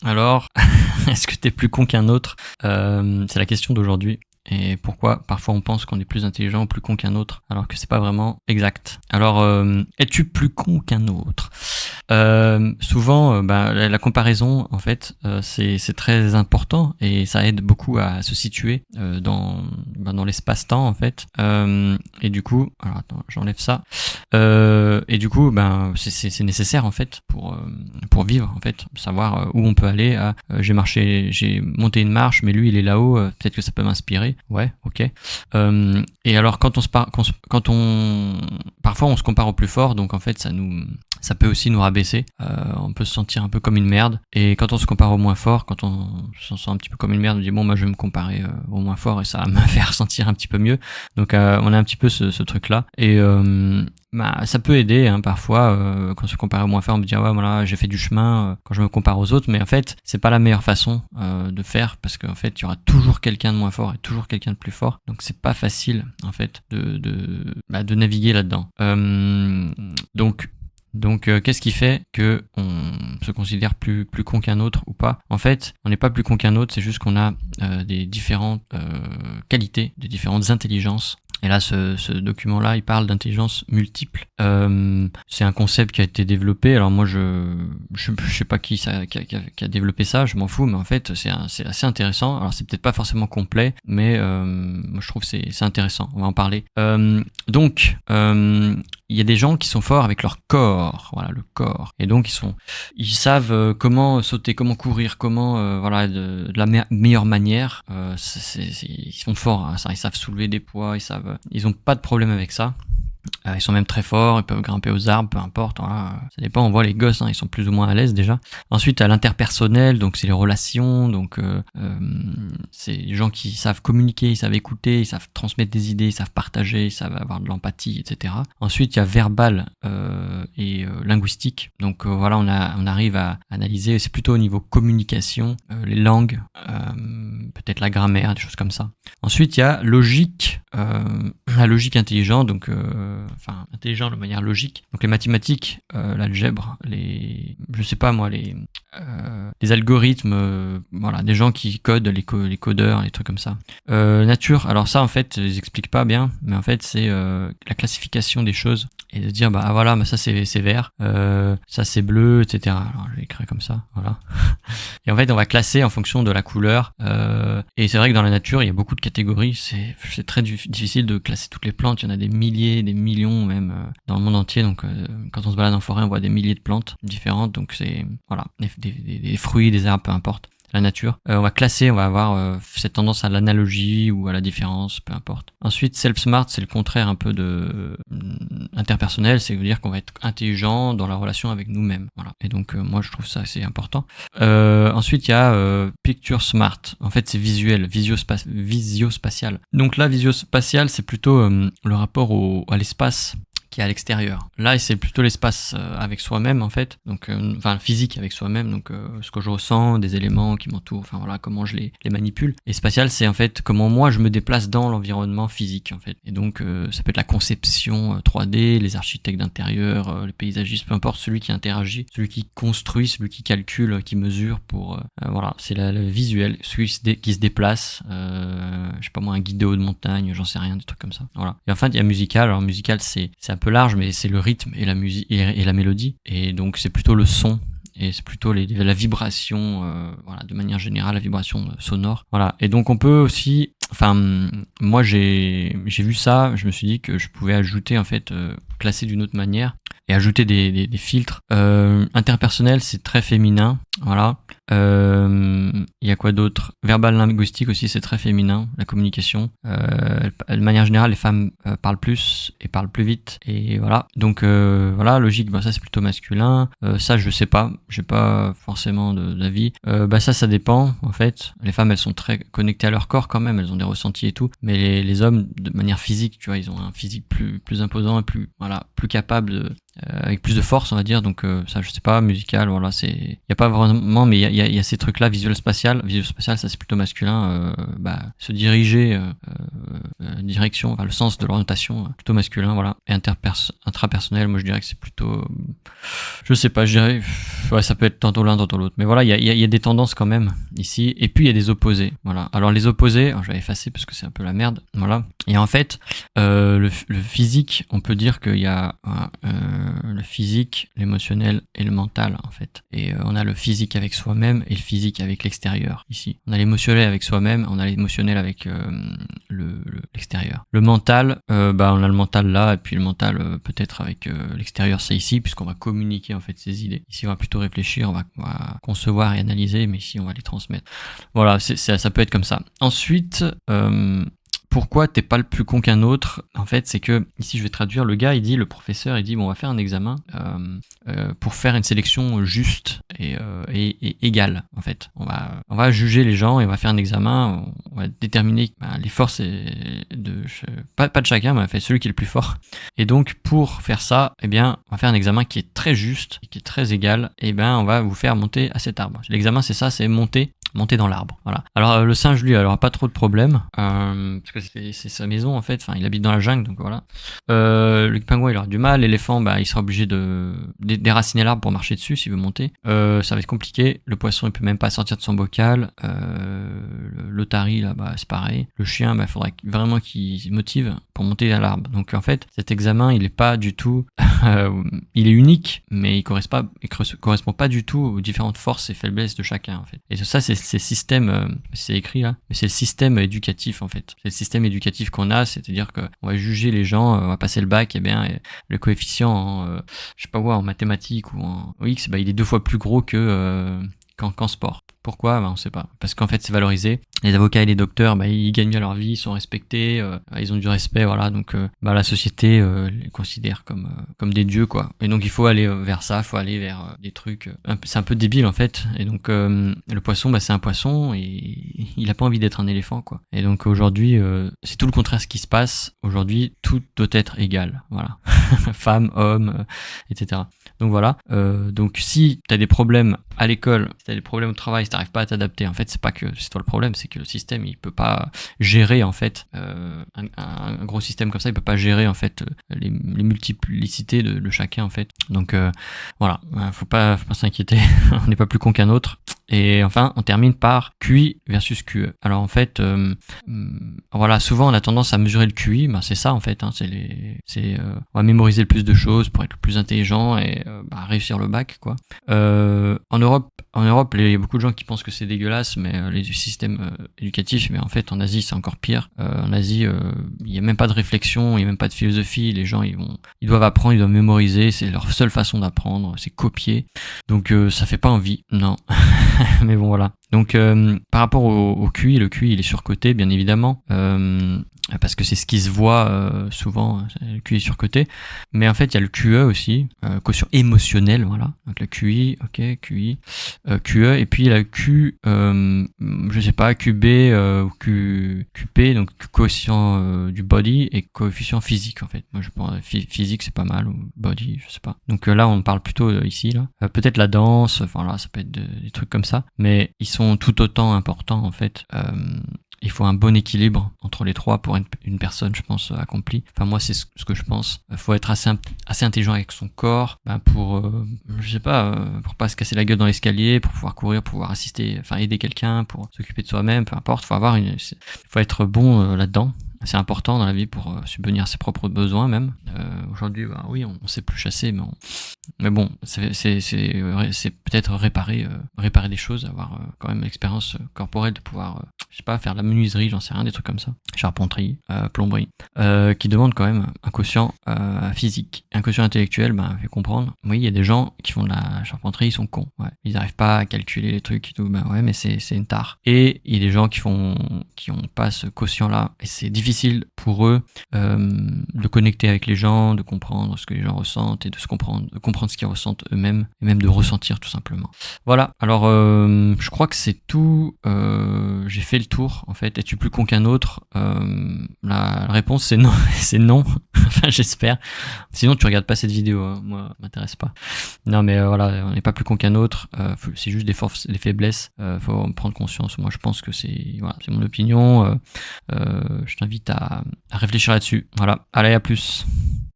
Alors, est-ce que t'es plus con qu'un autre? C'est la question d'aujourd'hui. Et pourquoi parfois on pense qu'on est plus intelligent ou plus con qu'un autre, alors que c'est pas vraiment exact. Alors, es-tu plus con qu'un autre? Souvent, la comparaison, en fait, c'est très important et ça aide beaucoup à se situer dans l'espace-temps, en fait. Et du coup, alors attends, j'enlève ça. Et du coup, c'est nécessaire en fait pour vivre, en fait, savoir où on peut aller. J'ai monté une marche, mais lui il est là-haut. Peut-être que ça peut m'inspirer. Ouais, ok. Et alors parfois on se compare au plus fort, donc en fait ça peut aussi nous rabaisser. On peut se sentir un peu comme une merde. Et quand on se compare au moins fort, quand on se sent un petit peu comme une merde, on dit bon, moi je vais me comparer au moins fort et ça va me faire sentir un petit peu mieux. Donc on a un petit peu ce truc-là. Et ça peut aider hein, parfois quand on se compare au moins fort, on me dit ah ouais voilà j'ai fait du chemin quand je me compare aux autres, mais en fait c'est pas la meilleure façon de faire parce qu'en fait il y aura toujours quelqu'un de moins fort et toujours quelqu'un de plus fort, donc c'est pas facile en fait de naviguer là-dedans. Donc, qu'est-ce qui fait que on se considère plus con qu'un autre ou pas? En fait, on n'est pas plus con qu'un autre, c'est juste qu'on a des différentes qualités, des différentes intelligences. Et là, ce document-là, il parle d'intelligence multiple. C'est un concept qui a été développé. Alors moi, je sais pas qui a développé ça, je m'en fous, mais en fait, c'est assez intéressant. Alors c'est peut-être pas forcément complet, mais moi je trouve que c'est intéressant. On va en parler. Donc, il y a des gens qui sont forts avec leur corps, voilà, le corps. Et donc ils savent comment sauter, comment courir, comment de la meilleure manière. Ils sont forts, hein, ça, ils savent soulever des poids, ils ont pas de problème avec ça. Ils sont même très forts, ils peuvent grimper aux arbres, peu importe. Voilà. Ça dépend, on voit les gosses, hein, ils sont plus ou moins à l'aise déjà. Ensuite, à l'interpersonnel, donc c'est les relations, donc c'est les gens qui savent communiquer, ils savent écouter, ils savent transmettre des idées, ils savent partager, ils savent avoir de l'empathie, etc. Ensuite, il y a verbal et linguistique. Donc voilà, on arrive à analyser, c'est plutôt au niveau communication, les langues, peut-être la grammaire, des choses comme ça. Ensuite, il y a logique, la logique intelligente, donc intelligent de manière logique. Donc les mathématiques, l'algèbre, les algorithmes, voilà, des gens qui codent, les codeurs, les trucs comme ça. Nature, alors ça en fait, ils expliquent pas bien, mais en fait c'est la classification des choses et de dire ça c'est vert, ça c'est bleu, etc. Alors je vais écrire comme ça, voilà. Et en fait on va classer en fonction de la couleur. Et c'est vrai que dans la nature il y a beaucoup de catégories, c'est très difficile de classer toutes les plantes, il y en a des milliers, des millions même dans le monde entier, donc quand on se balade en forêt on voit des milliers de plantes différentes, donc c'est voilà, des fruits, des arbres, peu importe, la nature. On va classer, on va avoir cette tendance à l'analogie ou à la différence, peu importe. Ensuite, self-smart, c'est le contraire un peu de interpersonnel, c'est-à-dire qu'on va être intelligent dans la relation avec nous-mêmes. Voilà. Et donc, moi, je trouve ça assez important. Ensuite, il y a picture smart. En fait, c'est visuel, visio-spatial. Donc là, visio-spatial, c'est plutôt le rapport à l'espace qui est à l'extérieur. Là, c'est plutôt l'espace avec soi-même en fait, donc physique avec soi-même, donc ce que je ressens, des éléments qui m'entourent, enfin voilà, comment je les manipule. Et spatial, c'est en fait comment moi je me déplace dans l'environnement physique en fait. Et donc ça peut être la conception 3D, les architectes d'intérieur, les paysagistes, peu importe, celui qui interagit, celui qui construit, celui qui calcule, qui mesure pour voilà, c'est le visuel, celui qui se déplace, je sais pas moi, un guide de haute montagne, j'en sais rien, des trucs comme ça. Voilà. Et enfin, il y a musical. Alors musical, c'est un peu large, mais c'est le rythme et la musique et la mélodie, et donc c'est plutôt le son et c'est plutôt la vibration, voilà, de manière générale, la vibration sonore. Voilà. Et donc on peut aussi, moi j'ai vu ça, je me suis dit que je pouvais ajouter en fait, classer d'une autre manière et ajouter des filtres. Interpersonnel, c'est très féminin, voilà. Il y a quoi d'autre? Verbal linguistique aussi, c'est très féminin, la communication. De manière générale, les femmes parlent plus et parlent plus vite, et voilà. Donc voilà, logique, ça c'est plutôt masculin. Ça je sais pas, j'ai pas forcément d'avis. Ça dépend en fait. Les femmes, elles sont très connectées à leur corps quand même, elles ont des ressentis et tout, mais les hommes, de manière physique, tu vois, ils ont un physique plus imposant et plus capable avec plus de force, on va dire. Donc ça je sais pas, musical, voilà, il y a pas malheureusement, mais il y a ces trucs-là, visuel spatial, ça c'est plutôt masculin, se diriger, direction, enfin, le sens de l'orientation, plutôt masculin, voilà. Et intrapersonnel, moi je dirais que c'est plutôt, je sais pas, je dirais, ouais, ça peut être tantôt l'un, tantôt l'autre. Mais voilà, il y a des tendances quand même ici. Et puis il y a des opposés, voilà. Alors les opposés, je vais effacer parce que c'est un peu la merde, voilà. Et en fait, le physique, on peut dire qu'il y a le physique, l'émotionnel et le mental, en fait. Et on a le physique avec soi-même et le physique avec l'extérieur, ici. On a l'émotionnel avec soi-même, on a l'émotionnel avec l'extérieur. Le mental, on a le mental là, et puis le mental peut-être avec l'extérieur, c'est ici, puisqu'on va communiquer en fait ces idées. Ici, on va plutôt réfléchir, on va concevoir et analyser, mais ici, on va les transmettre. Voilà, ça peut être comme ça. Ensuite, pourquoi t'es pas le plus con qu'un autre? En fait, c'est que, ici je vais traduire, le professeur, il dit, bon, on va faire un examen pour faire une sélection juste et égale, en fait. On va juger les gens et on va faire un examen, on va déterminer les forces pas de chacun, mais en fait celui qui est le plus fort. Et donc, pour faire ça, eh bien, on va faire un examen qui est très juste et qui est très égal, et ben, on va vous faire monter à cet arbre. L'examen, c'est ça, c'est monter dans l'arbre, voilà. Alors le singe, lui, il aura pas trop de problèmes, parce que c'est sa maison en fait, enfin il habite dans la jungle, donc voilà. Le pingouin, il aura du mal, l'éléphant, il sera obligé de déraciner l'arbre pour marcher dessus s'il veut monter. Ça va être compliqué, le poisson, il peut même pas sortir de son bocal, l'otarie, là, c'est pareil. Le chien, il faudrait vraiment qu'il se motive pour monter à l'arbre. Donc en fait, cet examen, il est pas du tout, il est unique, mais il correspond pas du tout aux différentes forces et faiblesses de chacun en fait. Et ça, c'est le système, c'est écrit là, mais c'est le système éducatif en fait. C'est le système éducatif qu'on a, c'est-à-dire qu'on va juger les gens, on va passer le bac, et bien le coefficient en mathématiques ou en X, il est 2 fois plus gros qu'en sport. Pourquoi? On sait pas. Parce qu'en fait, c'est valorisé. Les avocats et les docteurs, ils gagnent bien leur vie, ils sont respectés, ils ont du respect, voilà. Donc, la société les considère comme des dieux, quoi. Et donc, il faut aller vers ça, il faut aller vers des trucs. C'est un peu débile, en fait. Et donc, le poisson, c'est un poisson et il a pas envie d'être un éléphant, quoi. Et donc, aujourd'hui, c'est tout le contraire ce qui se passe. Aujourd'hui, tout doit être égal, voilà. Femme, homme, etc. Donc voilà. Donc si t'as des problèmes à l'école, si t'as des problèmes au travail, si t'arrives pas à t'adapter, en fait, c'est pas que c'est toi le problème, c'est que le système, il peut pas gérer, en fait, un gros système comme ça, il peut pas gérer, en fait, les multiplicités de chacun, en fait. Donc voilà, faut pas s'inquiéter, on n'est pas plus con qu'un autre. Et enfin, on termine par QI versus QE. Alors en fait, voilà, souvent on a tendance à mesurer le QI, c'est ça en fait, on va mémoriser le plus de choses pour être le plus intelligent et réussir le bac, quoi. En Europe, il y a beaucoup de gens qui pensent que c'est dégueulasse, mais les systèmes éducatifs, mais en fait en Asie c'est encore pire. En Asie, il y a même pas de réflexion, il y a même pas de philosophie. Les gens ils doivent apprendre, ils doivent mémoriser, c'est leur seule façon d'apprendre, c'est copier. Donc ça fait pas envie, non. Mais bon, voilà. Donc par rapport au QI, le QI il est surcoté, bien évidemment, parce que c'est ce qui se voit souvent, le QI est surcoté. Mais en fait, il y a le QE aussi, quotient émotionnel, voilà. Donc le QI, ok, QI, QE, et puis la Q, je sais pas, QB ou QP, donc quotient du body et coefficient physique, en fait. Moi, je pense physique, c'est pas mal, ou body, je sais pas. Donc là, on parle plutôt ici, là. Peut-être la danse, enfin là, ça peut être des trucs comme ça, mais ils sont tout autant importants, en fait. Il faut un bon équilibre entre les trois pour être une personne, je pense, accomplie. Enfin, moi, c'est ce que je pense. Il faut être assez intelligent avec son corps, pour, je sais pas, pour pas se casser la gueule dans l'escalier, pour pouvoir courir, pour pouvoir aider quelqu'un, pour s'occuper de soi-même, peu importe. Faut être bon là-dedans. C'est important dans la vie pour subvenir à ses propres besoins même. Aujourd'hui, oui, on sait plus chasser, mais bon, c'est peut-être réparer des choses, avoir quand même l'expérience corporelle de pouvoir, je sais pas, faire de la menuiserie, j'en sais rien, des trucs comme ça, charpenterie, plomberie, qui demandent quand même un quotient physique. Un quotient intellectuel, fait comprendre. Oui, il y a des gens qui font de la charpenterie, ils sont cons. Ouais. Ils n'arrivent pas à calculer les trucs et tout. Ouais, mais c'est une tare. Et il y a des gens qui ont pas ce quotient-là, et c'est difficile difficile pour eux de connecter avec les gens, de comprendre ce que les gens ressentent et de comprendre ce qu'ils ressentent eux-mêmes et même de ressentir tout simplement. Voilà, alors je crois que c'est tout. J'ai fait le tour en fait. Es-tu plus con qu'un autre? La réponse c'est non, c'est non. Enfin j'espère. Sinon tu regardes pas cette vidéo, hein. Moi ça m'intéresse pas. Non mais voilà, on n'est pas plus con qu'un autre. C'est juste des forces, des faiblesses. Faut en prendre conscience. Moi je pense que c'est mon opinion. Je t'invite à réfléchir là-dessus. Voilà, allez à plus.